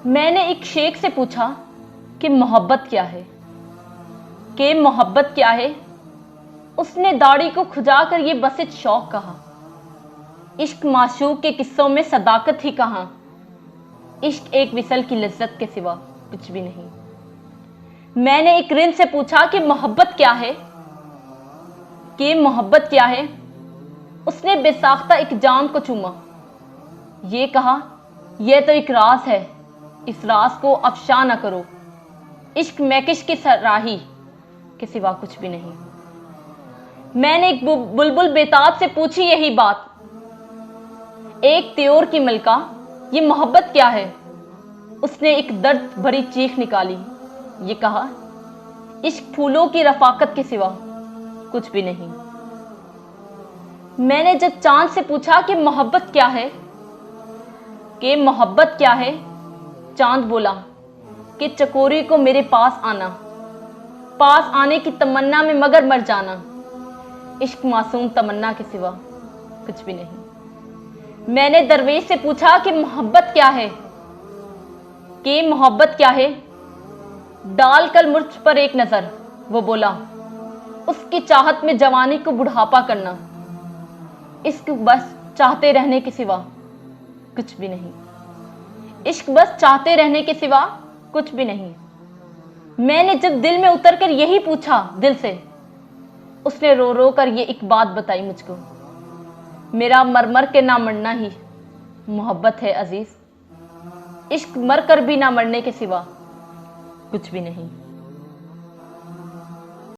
میں نے ایک شیخ سے پوچھا کہ محبت کیا ہے؟ اس نے داڑھی کو کھجا کر یہ بسط شوق کہا، عشق معشوق کے قصوں میں صداقت ہی کہاں، عشق ایک وصل کی لذت کے سوا کچھ بھی نہیں۔ میں نے ایک رند سے پوچھا کہ محبت کیا ہے؟ اس نے بے ساختہ ایک جام کو چوما، یہ کہا، یہ تو ایک راز ہے، اس راز کو افشا نہ کرو، عشق میکش کی راہی کے سوا کچھ بھی نہیں۔ میں نے ایک بلبل بیتاب سے پوچھی یہی بات، ایک طیور کی ملکہ، یہ محبت کیا ہے؟ اس نے ایک درد بھری چیخ نکالی، یہ کہا، عشق پھولوں کی رفاقت کے سوا کچھ بھی نہیں۔ میں نے جب چاند سے پوچھا کہ محبت کیا ہے، چاند بولا کہ چکوری کو میرے پاس آنے کی تمنا میں مگر مر جانا، عشق معصوم تمنا کے سوا کچھ بھی نہیں۔ میں نے درویش سے پوچھا کہ محبت کیا ہے، ڈال کر مجھ پر ایک نظر، وہ بولا، اس کی چاہت میں جوانی کو بڑھاپا کرنا، عشق بس چاہتے رہنے کے سوا کچھ بھی نہیں۔ میں نے جب دل میں اتر کر یہی پوچھا دل سے، اس نے رو رو کر یہ ایک بات بتائی مجھ کو، میرا مر مر کے نہ مرنا ہی محبت ہے عزیز، عشق مر کر بھی نہ مرنے کے سوا کچھ بھی نہیں۔